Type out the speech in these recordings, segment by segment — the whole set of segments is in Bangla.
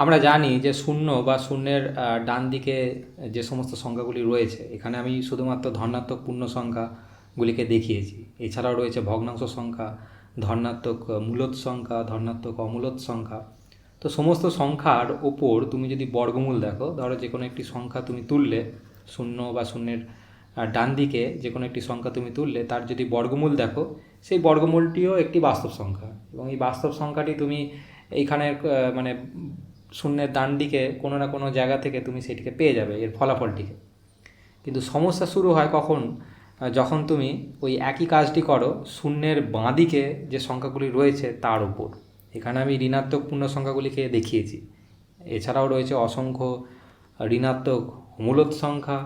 আমরা জানি যে শূন্য বা শূন্যের ডান দিকে যে সমস্ত সংখ্যাগুলি রয়েছে, এখানে আমি শুধুমাত্র ধনাত্মক পূর্ণ সংখ্যাগুলিকে দেখিয়েছি। এছাড়াও রয়েছে ভগ্নাংশ সংখ্যা, ধনাত্মক মূলদ সংখ্যা, ধনাত্মক অমূলদ সংখ্যা। তো সমস্ত সংখ্যার ওপর তুমি যদি বর্গমূল দেখো, ধরো যে কোনো একটি সংখ্যা তুমি তুললে, শূন্য বা শূন্যের ডান দিকে যে কোনো একটি সংখ্যা তুমি তুললে, তার যদি বর্গমূল দেখো, সেই বর্গমূলটিও একটি বাস্তব সংখ্যা। এবং এই বাস্তব সংখ্যাটি তুমি এইখানের মানে শূন্যের ডান দিকে কোনো না কোনো জায়গা থেকে তুমি সেটিকে পেয়ে যাবে, এর ফলাফলটিকে। কিন্তু সমস্যা শুরু হয় কখন? যখন তুমি ওই একই কাজটি করো শূন্যের বাঁ দিকে যে সংখ্যাগুলি রয়েছে তার উপর। এখানে আমি ঋণাত্মক পূর্ণ সংখ্যাগুলিকে দেখিয়েছি। এছাড়াও রয়েছে অসংখ্য ঋণাত্মক মূলদ সংখ্যা,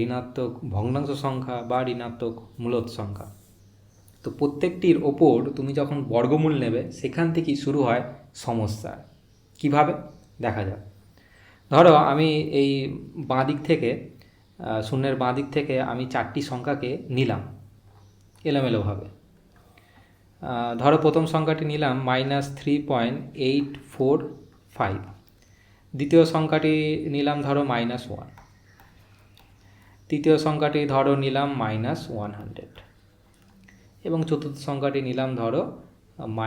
ঋণাত্মক ভগ্নাংশ সংখ্যা বা ঋণাত্মক মূলদ সংখ্যা। তো প্রত্যেকটির ওপর তুমি যখন বর্গমূল নেবে, সেখান থেকেই শুরু হয় সমস্যা। কিভাবে দেখা যাক। ধরো আমি এই বাঁ দিক থেকে, শূন্যের বাঁ দিক থেকে আমি 4টি সংখ্যাকে নিলাম এলোমেলোভাবে। ধরো প্রথম সংখ্যাটি নিলাম -3.845, দ্বিতীয় সংখ্যাটি নিলাম ধরো -1, তৃতীয় সংখ্যাটি ধরো নিলাম -100, এবং চতুর্থ সংখ্যাটি নিলাম ধরো -π।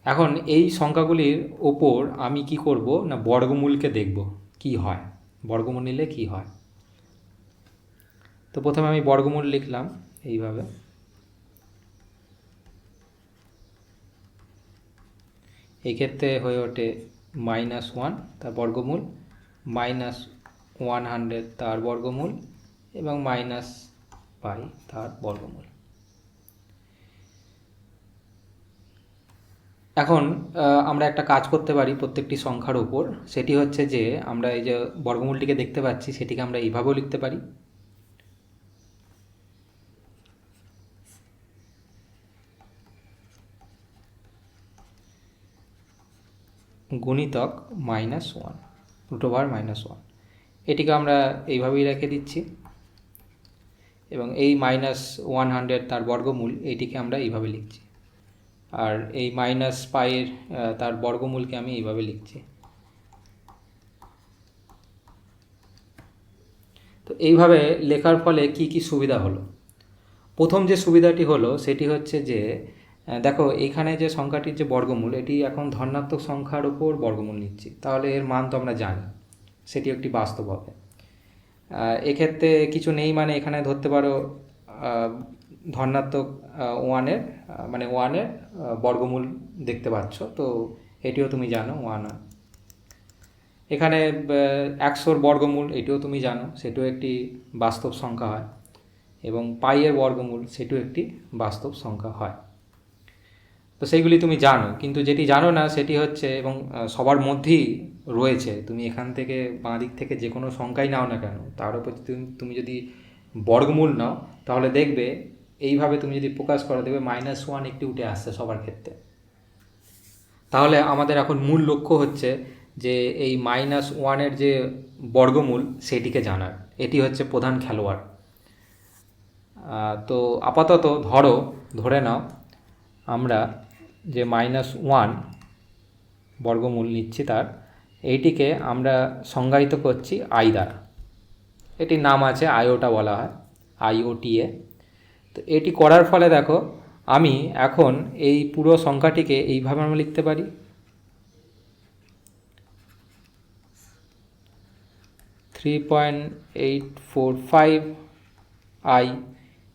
এখন এই সংখ্যাগুলির ওপর আমি কি করব না, বর্গমূলকে দেখব কি হয়, বর্গমূল নিলে কি হয়। তো প্রথমে আমি বর্গমূল লিখলাম এইভাবে। এই ক্ষেত্রে হয়ে ওঠে -1 তার বর্গমূল, -100 তার বর্গমূল, এবং -π তার বর্গমূল। এখন আমরা একটা কাজ করতে পারি প্রত্যেকটি সংখ্যার উপর, সেটি হচ্ছে যে আমরা এই যে বর্গমূলটিকে দেখতে পাচ্ছি, সেটিকে আমরা এইভাবেও লিখতে পারি। গুণিতক -1, √1, এটিকে আমরা এইভাবেই রেখে দিচ্ছি। এবং এই -100 তার বর্গমূল, এইটিকে আমরা এইভাবে লিখছি। আর এই -π তার বর্গমূলকে আমি এইভাবে লিখছি। তো এইভাবে লেখার ফলে কি কি সুবিধা হলো? প্রথম যে সুবিধাটি হলো সেটি হচ্ছে যে দেখো এইখানে যে সংখ্যাটির যে বর্গমূল, এটি এখন ধনাত্মক সংখ্যার উপর বর্গমূল নিচ্ছি, তাহলে এর মান তো আমরা জানি, সেটি একটি বাস্তব হবে। এক্ষেত্রে কিছু নেই, মানে এখানে ধরতে পারো ধনাত্মক ওয়ানের মানে ওয়ানের বর্গমূল দেখতে পাচ্ছ, তো এটিও তুমি জানো 1। এখানে 100-র বর্গমূল, এটিও তুমি জানো, সেটিও একটি বাস্তব সংখ্যা হয়। এবং পাইয়ের বর্গমূল, সেটিও একটি বাস্তব সংখ্যা হয়। তো সেইগুলি তুমি জানো, কিন্তু যেটি জানো না সেটি হচ্ছে, এবং সবার মধ্যেই রয়েছে, তুমি এখান থেকে বাঁ দিক থেকে যে কোনো সংখ্যাই নাও না কেন, তার উপর তুমি যদি বর্গমূল নাও, তাহলে দেখবে এইভাবে তুমি যদি প্রকাশ করো, দেখবে -1 একটি উঠে আসছে সবার ক্ষেত্রে। তাহলে আমাদের এখন মূল লক্ষ্য হচ্ছে যে এই -1-এর যে বর্গমূল, সেটিকে জানার। এটি হচ্ছে প্রধান খেলোয়াড়। তো আপাতত ধরে নাও আমরা যে -1 বর্গমূল নিচ্ছি, তার এইটিকে আমরা সংজ্ঞায়িত করছি আই দ্বারা। এটির নাম আছে আইওটা বলা হয়, IOTA। তো এটি করার ফলে দেখো আমি এখন এই পুরো সংখ্যাটিকে এইভাবে আমরা লিখতে পারি। (3.845) আই,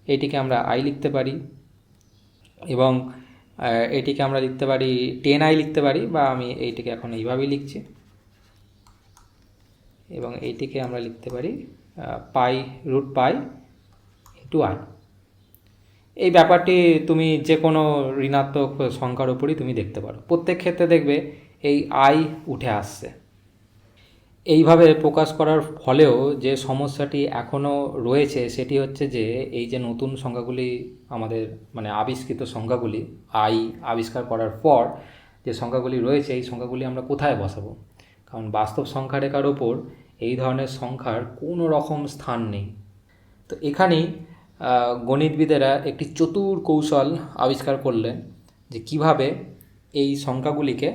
এটিকে আমরা আই লিখতে পারি। এবং এটিকে আমরা লিখতে পারি 10i লিখতে পারি, বা আমি এইটিকে এখন এইভাবেই লিখছি। এবং এইটিকে আমরা লিখতে পারি √π × i। এই ব্যাপারটি তুমি যে কোনো ঋণাত্মক সংখ্যার উপরই তুমি দেখতে পারো, প্রত্যেক ক্ষেত্রে দেখবে এই আই উঠে আসছে। এইভাবে প্রকাশ করার ফলেও যে সমস্যাটি এখনও রয়েছে সেটি হচ্ছে যে এই যে নতুন সংখ্যাগুলি আমাদের মানে আবিষ্কৃত সংখ্যাগুলি, আই আবিষ্কার করার পর যে সংখ্যাগুলি রয়েছে, এই সংখ্যাগুলি আমরা কোথায় বসাবো? কারণ বাস্তব সংখ্যা রেখার ওপর এই ধরনের সংখ্যার কোনো রকম স্থান নেই। তো এখানেই গণিতবিদেরা একটি চতুর কৌশল আবিষ্কার করলেন যে কিভাবে এই সংখ্যাগুলিকে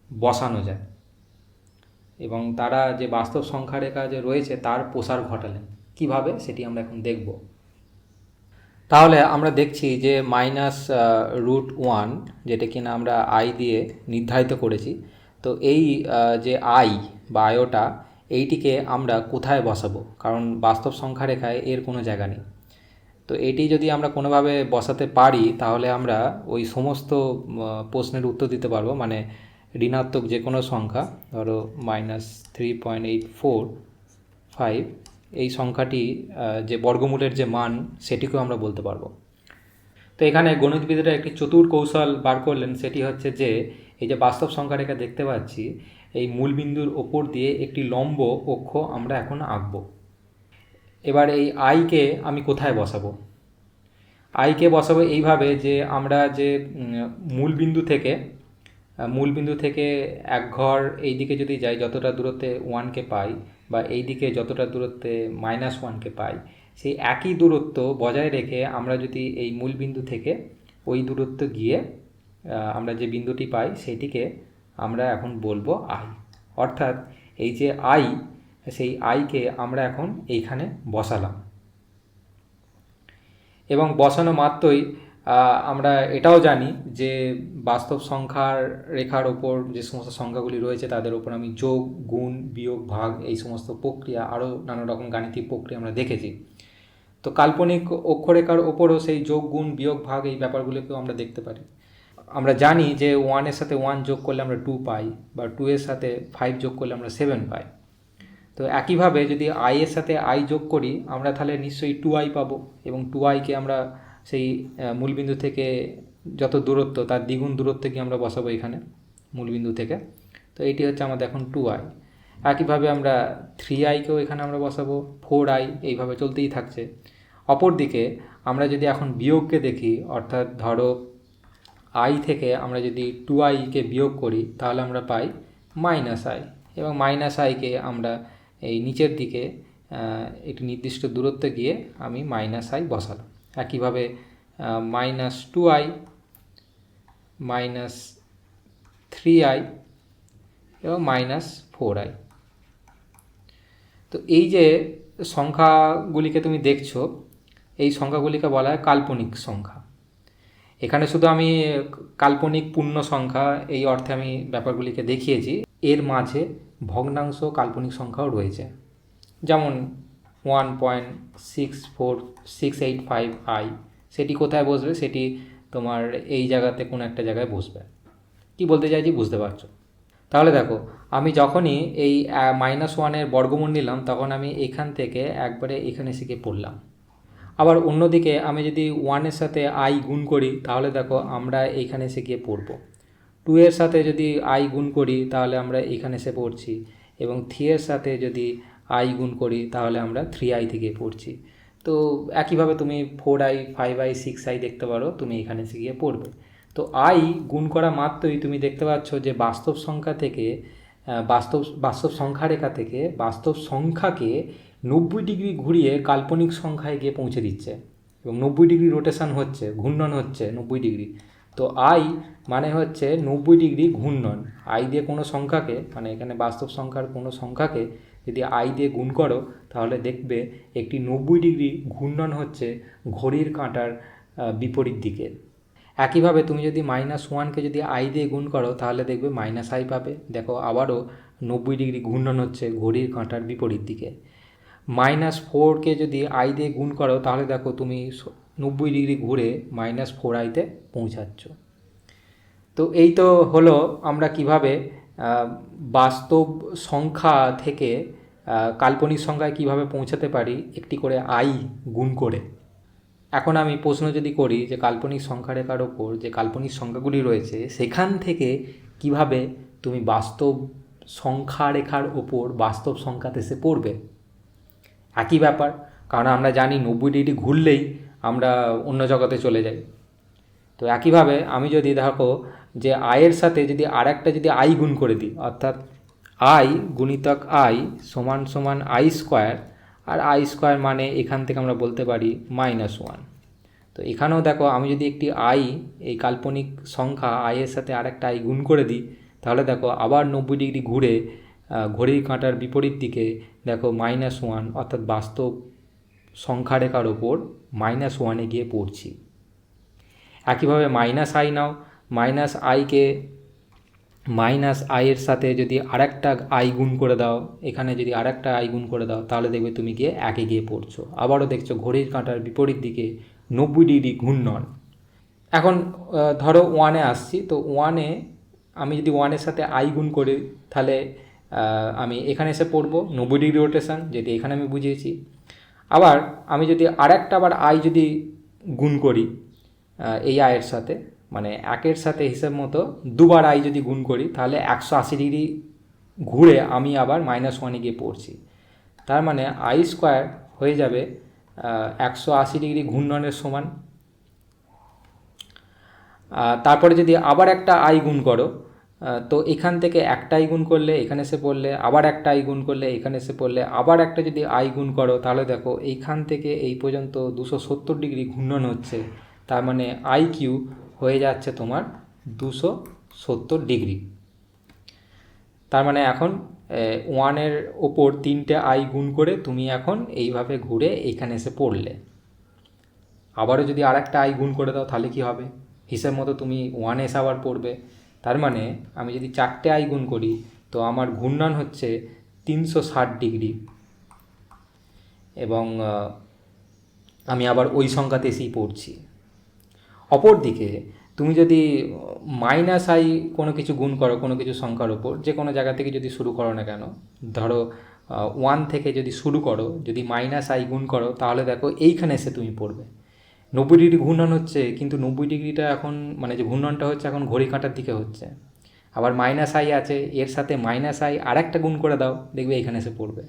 বসানো যায় এবং তারা যে বাস্তব সংখ্যা রেখা যে রয়েছে তার প্রসার ঘটালেন। কিভাবে সেটি আমরা এখন দেখব। তাহলে আমরা দেখছি যে -√1 যেটা কিনা আমরা আই দিয়ে নির্ধারিত করেছি। তো এই যে আই বা আয়োটা এইটিকে আমরা কোথায় বসাবো, কারণ বাস্তব সংখ্যা রেখায় এর কোনো জায়গা নেই। তো এটি যদি আমরা কোনোভাবে বসাতে পারি তাহলে আমরা ওই সমস্ত প্রশ্নের উত্তর দিতে পারবো। মানে ঋণাত্মক যে কোনো সংখ্যা, ধরো -3.845, এই সংখ্যাটি যে বর্গমূলের যে মান সেটিকেও আমরা বলতে পারবো। তো এখানে গণিতবিদরা একটি চতুর কৌশল বার করলেন, সেটি হচ্ছে যে এই যে বাস্তব সংখ্যা রেখা দেখতে পাচ্ছি, এই মূলবিন্দুর ওপর দিয়ে একটি লম্ব অক্ষ আমরা এখন আঁকবো। এবার এই আইকে আমি কোথায় বসাবো? আইকে বসাবো এইভাবে যে আমরা যে মূলবিন্দু থেকে এক ঘর এই দিকে যদি যাই, যতটা দূরত্বে 1কে পাই, বা এই দিকে যতটা দূরত্বে -1কে পাই, সেই একই দূরত্ব বজায় রেখে আমরা যদি এই মূলবিন্দু থেকে ওই দূরত্ব গিয়ে আমরা যে বিন্দুটি পাই সেটিকে আমরা এখন বলবো আই। অর্থাৎ এই যে আই, সেই আইকে আমরা এখন এইখানে বসালাম এবং বসানো মাত্রই আমরা এটাও জানি যে বাস্তব সংখ্যার রেখার ওপর যে সমস্ত সংখ্যাগুলি রয়েছে তাদের ওপর আমি যোগ, গুণ, বিয়োগ, ভাগ এই সমস্ত প্রক্রিয়া, আরও নানা রকম গাণিতিক প্রক্রিয়া আমরা দেখেছি। তো কাল্পনিক অক্ষরেখার ওপরও সেই যোগ, গুণ, বিয়োগ, ভাগ এই ব্যাপারগুলোকেও আমরা দেখতে পারি। আমরা জানি যে 1-এর সাথে 1 যোগ করলে আমরা 2 পাই, বা 2-এর সাথে 5 যোগ করলে আমরা 7 পাই। তো একইভাবে যদি আই এর সাথে আই যোগ করি আমরা তাহলে নিশ্চয়ই 2i পাবো, এবং 2iকে আমরা সেই মূলবিন্দু থেকে যত দূরত্ব তার দ্বিগুণ দূরত্বে গিয়ে আমরা বসাবো এখানে মূলবিন্দু থেকে। তো এইটি হচ্ছে আমাদের এখন 2i। একইভাবে আমরা 3iকেও এখানে আমরা বসাবো, 4i, এইভাবে চলতেই থাকছে। অপরদিকে আমরা যদি এখন বিয়োগকে দেখি, অর্থাৎ ধরো আই থেকে আমরা যদি 2iকে বিয়োগ করি তাহলে আমরা পাই -i, এবং -iকে আমরা এই নিচের দিকে একটি নির্দিষ্ট দূরত্বে গিয়ে আমি -i বসালাম। একইভাবে -2i, -3i এবং -4i। তো এই যে সংখ্যাগুলিকে তুমি দেখছো, এই সংখ্যাগুলিকে বলা হয় কাল্পনিক সংখ্যা। এখানে শুধু আমি কাল্পনিক পূর্ণ সংখ্যা এই অর্থে আমি ব্যাপারগুলিকে দেখিয়েছি, এর মাঝে ভগ্নাংশ কাল্পনিক সংখ্যাও রয়েছে। যেমন 1.64685i, সেটি কোথায় বসবে? সেটি তোমার এই জায়গাতে কোনো একটা জায়গায় বসবে। কি বলতে চাইছি বুঝতে পারছো? তাহলে দেখো, আমি যখনই এই -1-এর বর্গমূল নিলাম তখন আমি এখান থেকে একবারে এখানে শিখে পড়লাম। আবার অন্যদিকে আমি যদি 1-এর সাথে আই গুণ করি তাহলে দেখো আমরা এইখানে এসে গিয়ে পড়ব। 2-এর সাথে যদি আই গুণ করি তাহলে আমরা এখানে এসে পড়ছি, এবং 3-এর সাথে যদি আই গুণ করি তাহলে আমরা 3i থেকে পড়ছি। তো একইভাবে তুমি 4i, 5i, 6i দেখতে পারো, তুমি এখানে এসে গিয়ে পড়বে। তো আই গুণ করা মাত্রই তুমি দেখতে পাচ্ছ যে বাস্তব সংখ্যা থেকে বাস্তব সংখ্যা রেখা থেকে বাস্তব সংখ্যাকে 90 ডিগ্রি ঘুরিয়ে কাল্পনিক সংখ্যায় গিয়ে পৌঁছে দিচ্ছে, এবং 90 ডিগ্রি রোটেশন হচ্ছে, ঘূর্ণন হচ্ছে 90 ডিগ্রি। তো আই মানে হচ্ছে 90 ডিগ্রি ঘূর্ণন। আই দিয়ে কোনো সংখ্যাকে, মানে এখানে বাস্তব সংখ্যার কোনো সংখ্যাকে যদি আই দিয়ে গুণ করো তাহলে দেখবে একটি 90 ডিগ্রি ঘূর্ণন হচ্ছে ঘড়ির কাঁটার বিপরীত দিকে। একইভাবে তুমি যদি -1কে যদি আই দিয়ে গুণ করো তাহলে দেখবে -i পাবে। দেখো আবারও 90 ডিগ্রি ঘূর্ণন হচ্ছে ঘড়ির কাঁটার বিপরীত দিকে। -4কে যদি আই দিয়ে গুণ করো তাহলে দেখো তুমি 90 ডিগ্রি ঘুরে -4iতে পৌঁছাচ্ছ। তো এই তো হলো আমরা কিভাবে বাস্তব সংখ্যা থেকে কাল্পনিক সংখ্যায় কিভাবে পৌঁছাতে পারি একটি করে আই গুণ করে। এখন আমি প্রশ্ন যদি করি যে কাল্পনিক সংখ্যা রেখার ওপর যে কাল্পনিক সংখ্যাগুলি রয়েছে সেখান থেকে কিভাবে তুমি বাস্তব সংখ্যা রেখার ওপর বাস্তব সংখ্যাতে এসে পড়বে, একই ব্যাপার। কারণ আমরা জানি 90 ডিগ্রি ঘুরলেই আমরা অন্য জগতে চলে যাই। তো একইভাবে আমি যদি দেখো যে আয়ের সাথে যদি আর একটা যদি আই গুণ করে দিই, অর্থাৎ আই গুণিতক আই সমান সমান আই স্কোয়ার, আর আই স্কোয়ার মানে এখান থেকে আমরা বলতে পারি -1। তো এখানেও দেখো আমি যদি একটি আই, এই কাল্পনিক সংখ্যা আই এর সাথে আরেকটা আই গুণ করে দিই, তাহলে দেখো আবার 90 ডিগ্রি ঘুরে ঘড়ির কাঁটার বিপরীত দিকে দেখো -1 অর্থাৎ বাস্তব সংখ্যা রেখার ওপর -1-এ গিয়ে পড়ছি। একইভাবে -i নাও, -iকে -i এর সাথে যদি আরেকটা আই গুণ করে দাও, এখানে যদি আরেকটা আই গুণ করে দাও, তাহলে দেখবে তুমি গিয়ে 1-এ গিয়ে পড়ছো। আবারও দেখছো ঘড়ির কাঁটার বিপরীত দিকে 90 ডিগ্রি ঘূর্ণন। এখন ধরো 1-এ আসছি, তো 1-এ আমি যদি 1-এর সাথে আই গুণ করি, তাহলে আমি এখানে এসে পড়বো 90 ডিগ্রি রোটেশন, যেটি এখানে আমি বুঝিয়েছি। আবার আমি যদি আরেকটা আবার আই যদি গুণ করি এই আয়ের সাথে, মানে 1-এর সাথে হিসেব মতো দুবার আই যদি গুণ করি, তাহলে 180 ডিগ্রি ঘুরে আমি আবার -1-এ গিয়ে পড়ছি। তার মানে আই স্কোয়ার হয়ে যাবে 180 ডিগ্রি ঘূর্ণনের সমান। তারপরে যদি আবার একটা আই গুণ করো, তো এখান থেকে একটা আই গুণ করলে এখানে এসে পড়লে, আবার একটা আই গুণ করলে এখানে এসে পড়লে, আবার একটা যদি আই গুণ করো, তাহলে দেখো এইখান থেকে এই পর্যন্ত 270 ডিগ্রি ঘূর্ণন হচ্ছে। তার মানে আই কিউ হয়ে যাচ্ছে তোমার 270 ডিগ্রি। তার মানে এখন 1-এর ওপর 3টে আই গুণ করে তুমি এখন এইভাবে ঘুরে এইখানে এসে পড়লে। আবারও যদি আরেকটা আই গুণ করে দাও, তাহলে কি হবে? হিসেব মতো তুমি 1-এ এসে আবার পড়বে। তার মানে আমি যদি 4টে আই গুণ করি, তো আমার ঘূর্ণন হচ্ছে 360 ডিগ্রি, এবং আমি আবার ওই সংখ্যাতে এসেই পড়ছি। অপরদিকে তুমি যদি -i কোনো কিছু গুণ করো কোনো কিছু সংখ্যার ওপর, যে কোনো জায়গা থেকে যদি শুরু করো না কেন, ধরো 1 থেকে যদি শুরু করো, যদি -i গুণ করো, তাহলে দেখো এইখানে এসে তুমি পড়বে। 90 ডিগ্রি ঘূর্ণন হচ্ছে, কিন্তু 90 ডিগ্রিটা এখন, মানে যে ঘূর্ণনটা হচ্ছে এখন ঘড়ি কাঁটার দিকে হচ্ছে। আবার -i আছে, এর সাথে -i আরেকটা গুণ করে দাও, দেখবে এখানে এসে পড়বে।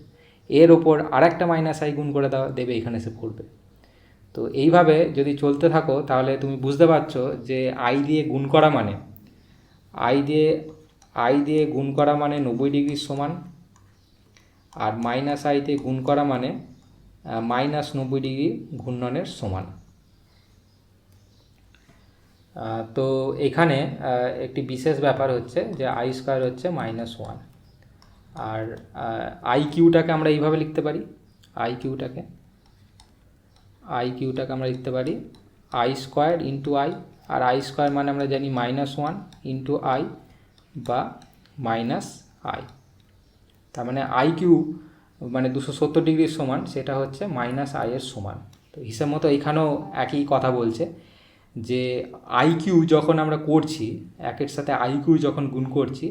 এর ওপর আরেকটা -i গুণ করে দাও, দেখবে এখানে এসে পড়বে। তো এইভাবে যদি চলতে থাকো, তাহলে তুমি বুঝতে পারছো যে আই দিয়ে গুণ করা মানে আই দিয়ে গুণ করা মানে 90 ডিগ্রির সমান, আর -i দিয়ে গুণ করা মানে -90 ডিগ্রি ঘূর্ণনের সমান। তো এখানে একটি বিশেষ ব্যাপার হচ্ছে যে আই স্কোয়ার হচ্ছে -1, আর আই কিউটাকে আমরা এইভাবে লিখতে পারি। আই কিউটাকে আমরা লিখতে পারি আই স্কোয়ার ইন্টু আই, আর আই স্কোয়ার মানে আমরা জানি -1 ইন্টু আই বা -i। তার মানে আই কিউ মানে 270 ডিগ্রির সমান, সেটা হচ্ছে -i এর সমান। তো হিসেব মতো এখানেও একই কথা বলছে যে আই কিউ যখন আমরা করছি, 1-এর সাথে আই কিউ যখন গুণ করছি,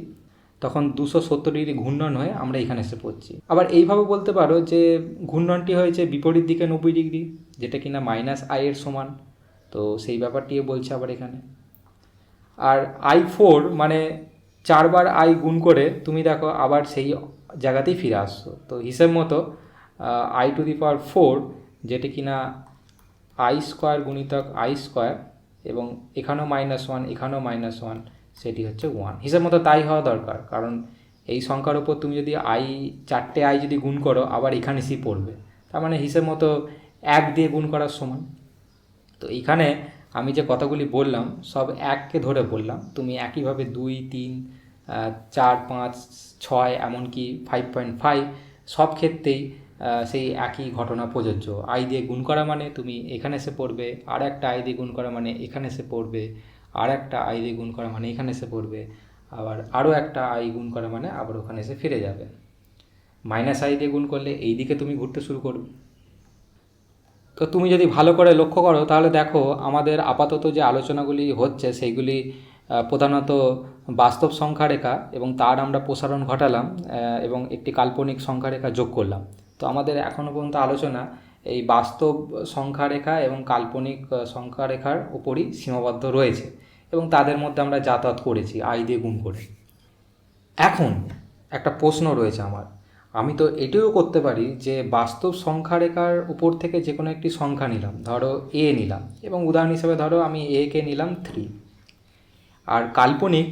তখন 270 ডিগ্রি ঘূর্ণন হয়ে আমরা এখানে এসে পড়ছি। আবার এইভাবে বলতে পারো যে ঘূর্ণনটি হয়েছে বিপরীত দিকে 90 ডিগ্রি, যেটা কিনা -i এর সমান। তো সেই ব্যাপারটিও বলছে আবার এখানে। আর i4 মানে 4বার আই গুণ করে তুমি দেখো আবার সেই জায়গাতেই ফিরে আসছো। তো হিসেব মতো i⁴, যেটি কিনা আই স্কোয়ার গুণিতক আই স্কোয়ার, এবং এখানেও -1 এখানেও -1, সেটি হচ্ছে 1। হিসেব মতো তাই হওয়া দরকার, কারণ এই সংখ্যার ওপর তুমি যদি 4টে আই যদি গুণ করো, আবার এখানে এসেই পড়বে। তার মানে হিসেব মতো 1 দিয়ে গুণ করার সমান। তো এইখানে আমি যে কথাগুলি বললাম সব 1কে ধরে বললাম। তুমি একইভাবে 2, 3, 4, 5, 6 এমনকি 5.5 সব ক্ষেত্রেই সেই একই ঘটনা প্রযোজ্য। আই দিয়ে গুণ করা মানে তুমি এখানে এসে পড়বে, আর একটা আই দিয়ে গুণ করা মানে এখানে এসে পড়বে, আর একটা আই দিয়ে গুণ করা মানে এখানে এসে পড়বে, আবার আরও একটা আই গুণ করা মানে আবার ওখানে এসে ফিরে যাবে। -i দিয়ে গুণ করলে এই দিকে তুমি ঘুরতে শুরু করবে। তো তুমি যদি ভালো করে লক্ষ্য করো, তাহলে দেখো আমাদের আপাতত যে আলোচনাগুলি হচ্ছে সেইগুলি প্রধানত বাস্তব সংখ্যা রেখা এবং তার আমরা প্রসারণ ঘটালাম এবং একটি কাল্পনিক সংখ্যা রেখা যোগ করলাম। তো আমাদের এখনও পর্যন্ত আলোচনা এই বাস্তব সংখ্যা রেখা এবং কাল্পনিক সংখ্যা রেখার উপরই সীমাবদ্ধ রয়েছে, এবং তাদের মধ্যে আমরা যাতায়াত করেছি আই দিয়ে গুণ করে। এখন একটা প্রশ্ন রয়েছে আমার, আমি তো এটিও করতে পারি যে বাস্তব সংখ্যা রেখার উপর থেকে যে কোনো একটি সংখ্যা নিলাম, ধরো এ নিলাম, এবং উদাহরণ হিসেবে ধরো আমি একে নিলাম 3, আর কাল্পনিক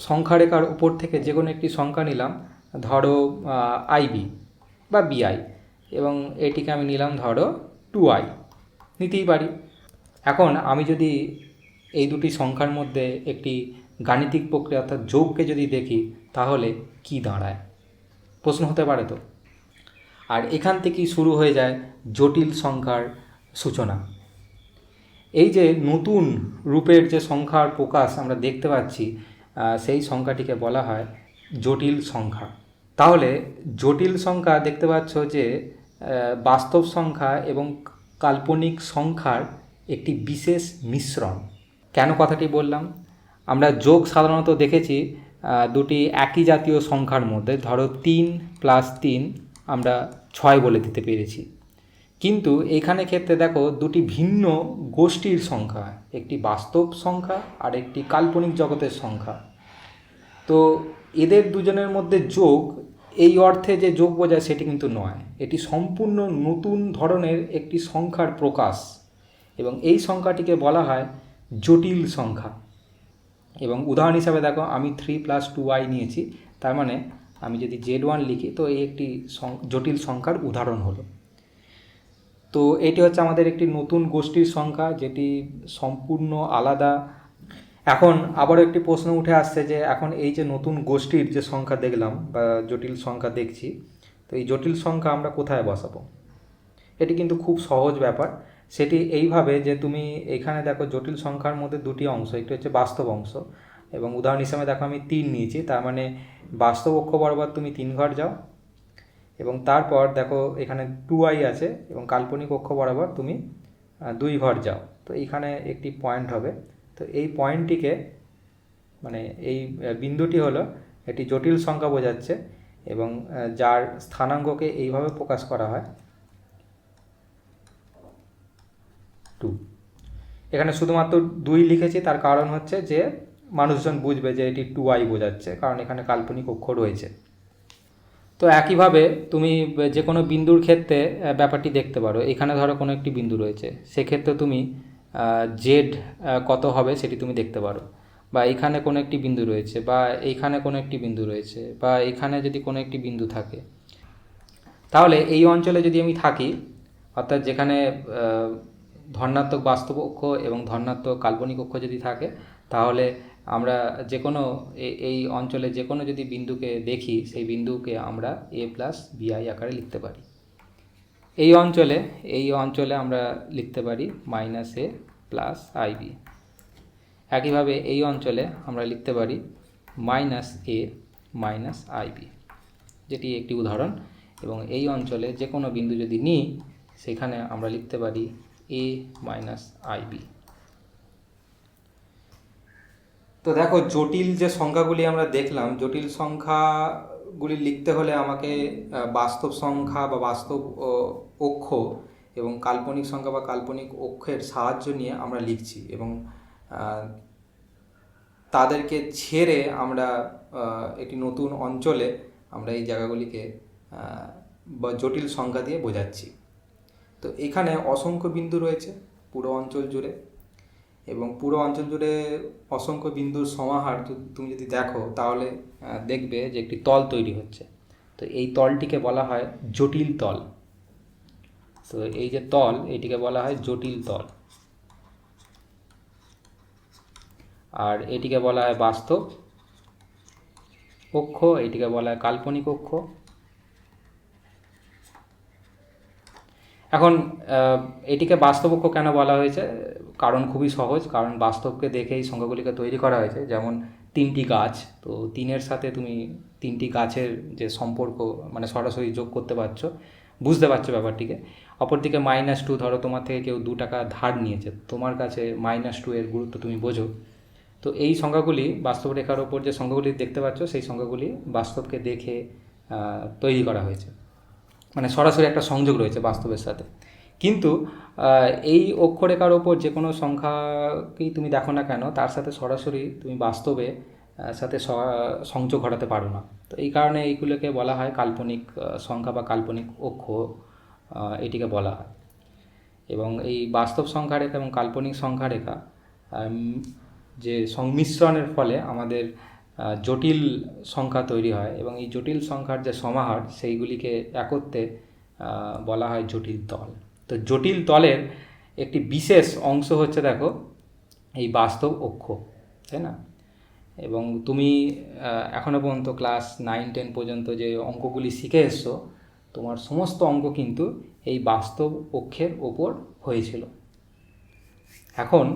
সংখ্যা রেখার উপর থেকে যে কোনো একটি সংখ্যা নিলাম, ধরো আইবি বা বিআই, এবং এটিকে আমি নিলাম ধরো 2i, নিতেই পারি। এখন আমি যদি এই দুটি সংখ্যার মধ্যে একটি গাণিতিক প্রক্রিয়া অর্থাৎ যোগকে যদি দেখি তাহলে কি দাঁড়ায়, প্রশ্ন হতে পারে তো। আর এখান থেকেই শুরু হয়ে যায় জটিল সংখ্যার সূচনা। এই যে নতুন রূপের যে সংখ্যার প্রকাশ আমরা দেখতে পাচ্ছি, সেই সংখ্যাটিকে বলা হয় জটিল সংখ্যা। তাহলে জটিল সংখ্যা দেখতে পাচ্ছ যে বাস্তব সংখ্যা এবং কাল্পনিক সংখ্যার একটি বিশেষ মিশ্রণ। কেন কথাটি বললাম? আমরা যোগ সাধারণত দেখেছি দুটি একই জাতীয় সংখ্যার মধ্যে, ধরো 3 + 3 আমরা 6 বলে দিতে পেরেছি। কিন্তু এখানে ক্ষেত্রে দেখো দুটি ভিন্ন গোষ্ঠীর সংখ্যা, একটি বাস্তব সংখ্যা আর একটি কাল্পনিক জগতের সংখ্যা। তো এদের দুজনের মধ্যে যোগ এই অর্থে যে যোগ বোঝায় সেটি কিন্তু নয়, এটি সম্পূর্ণ নতুন ধরনের একটি সংখ্যার প্রকাশ, এবং এই সংখ্যাটিকে বলা হয় জটিল সংখ্যা। এবং উদাহরণ হিসাবে দেখো আমি 3 + 2i নিয়েছি, তার মানে আমি যদি Z1 লিখি তো এই একটি জটিল সংখ্যার উদাহরণ হলো। তো এটি হচ্ছে আমাদের একটি নতুন গোষ্ঠীর সংখ্যা যেটি সম্পূর্ণ আলাদা। এখন আবারও একটি প্রশ্ন উঠে আসছে যে এখন এই যে নতুন গোষ্ঠীর যে সংখ্যা দেখলাম বা জটিল সংখ্যা দেখছি, তো এই জটিল সংখ্যা আমরা কোথায় বসাবো? এটি কিন্তু খুব সহজ ব্যাপার। সেটি এইভাবে যে তুমি এখানে দেখো জটিল সংখ্যার মধ্যে দুটি অংশ, একটি হচ্ছে বাস্তব অংশ, এবং উদাহরণ হিসাবে দেখো আমি 3 নিয়েছি, তার মানে বাস্তব অক্ষ বরাবর তুমি 3 ঘর যাও, এবং তারপর দেখো এখানে 2i আছে এবং কাল্পনিক অক্ষ বরাবর তুমি 2 ঘর যাও। তো এইখানে একটি পয়েন্ট হবে, তো এই পয়েন্টটিকে মানে এই বিন্দুটি হলো এটি জটিল সংখ্যা বোঝাচ্ছে, এবং যার স্থানাঙ্ককে এইভাবে প্রকাশ করা হয় 2। এখানে শুধুমাত্র 2 লিখেছি, তার কারণ হচ্ছে যে মানুষজন বুঝবে যে এটি 2i বোঝাচ্ছে, কারণ এখানে কাল্পনিক অক্ষ রয়েছে। তো একইভাবে তুমি যে কোনো বিন্দুর ক্ষেত্রে ব্যাপারটি দেখতে পারো। এখানে ধরো কোনো একটি বিন্দু রয়েছে, সেক্ষেত্রে তুমি জেড কত হবে সেটি তুমি দেখতে পারো, বা এখানে কোনো একটি বিন্দু রয়েছে, বা এইখানে কোনো একটি বিন্দু রয়েছে, বা এখানে যদি কোনো একটি বিন্দু থাকে, তাহলে এই অঞ্চলে যদি আমি থাকি, অর্থাৎ যেখানে ধনাত্মক বাস্তব অক্ষ এবং ধনাত্মক কাল্পনিক অক্ষ যদি থাকে, তাহলে আমরা যে কোনো এই অঞ্চলে যে কোনো যদি বিন্দুকে দেখি, সেই বিন্দুকে আমরা a + bi আকারে লিখতে পারি। এই অঞ্চলে আমরা লিখতে পারি -a + ib। একইভাবে এই অঞ্চলে আমরা লিখতে পারি -a - ib, যেটি একটি উদাহরণ। এবং এই অঞ্চলে যে কোনো বিন্দু যদি নিই, সেখানে আমরা লিখতে পারি a - ib। তো দেখো জটিল যে সংখ্যাগুলি আমরা দেখলাম, জটিল সংখ্যাগুলি লিখতে হলে আমাকে বাস্তব সংখ্যা বা বাস্তব অক্ষ এবং কাল্পনিক সংখ্যা বা কাল্পনিক অক্ষের সাহায্য নিয়ে আমরা লিখছি, এবং তাদেরকে ছেড়ে আমরা একটি নতুন অঞ্চলে আমরা এই জায়গাগুলিকে বা জটিল সংখ্যা দিয়ে বোঝাচ্ছি। তো এখানে অসংখ্য বিন্দু রয়েছে পুরো অঞ্চল জুড়ে, এবং পুরো অঞ্চল জুড়ে অসংখ্য বিন্দুর সমাহার তুমি যদি দেখো, তাহলে দেখবে যে একটি তল তৈরি হচ্ছে। তো এই তলটিকে বলা হয় জটিল তল। তো এই যে তল, এটিকে বলা হয় জটিল তল, আর এটিকে বলা হয় বাস্তব অক্ষ, এটিকে বলা হয় কাল্পনিক অক্ষ। এখন এটিকে বাস্তব অক্ষ কেন বলা হয়েছে? কারণ খুবই সহজ, কারণ বাস্তবকে দেখেই সংখ্যাগুলিকে তৈরি করা হয়েছে। যেমন 3টি গাছ, তো 3-এর সাথে তুমি 3টি গাছের যে সম্পর্ক মানে সরাসরি যোগ করতে পারছো, বুঝতে পারছো ব্যাপারটিকে। অপরদিকে -2, ধরো তোমার থেকে কেউ 2 টাকা ধার নিয়েছে, তোমার কাছে -2 এর গুরুত্ব তুমি বোঝো। তো এই সংখ্যাগুলি বাস্তব রেখার ওপর যে সংখ্যাগুলি দেখতে পাচ্ছ, সেই সংখ্যাগুলি বাস্তবকে দেখে তৈরি করা হয়েছে, মানে সরাসরি একটা সংযোগ রয়েছে বাস্তবের সাথে। কিন্তু এই অক্ষরেখার ওপর যে কোনো সংখ্যাকেই তুমি দেখো না কেন, তার সাথে সরাসরি তুমি বাস্তবে সাথে সংযোগ ঘটাতে পারো না। তো এই কারণে এইগুলোকে বলা হয় কাল্পনিক সংখ্যা বা কাল্পনিক অক্ষ, এটিকে বলা হয়। এবং এই বাস্তব সংখ্যারেখা এবং কাল্পনিক সংখ্যারেখা যে সংমিশ্রণের ফলে আমাদের জটিল সংখ্যা তৈরি হয়, এবং এই জটিল সংখ্যার যে সমাহার, সেইগুলিকে একত্রে বলা হয় জটিল তল। তো জটিল তলের একটি বিশেষ অংশ হচ্ছে দেখো এই বাস্তব অক্ষ, তাই না? এবং তুমি এখনও পর্যন্ত ক্লাস 9-10 পর্যন্ত যে অঙ্কগুলি শিখে এসছো, তোমার সমস্ত অঙ্ক কিন্তু এই বাস্তব অক্ষের ওপর হয়েছিল। এখন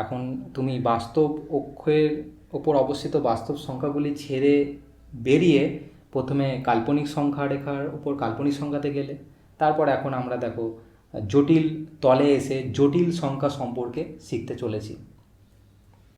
এখন তুমি বাস্তব অক্ষের ওপর অবস্থিত বাস্তব সংখ্যাগুলি ছেড়ে বেরিয়ে প্রথমে কাল্পনিক সংখ্যা রেখার ওপর কাল্পনিক সংখ্যাতে গেলে, তারপর এখন আমরা দেখো জটিল তলে এসে জটিল সংখ্যা সম্পর্কে শিখতে চলেছি।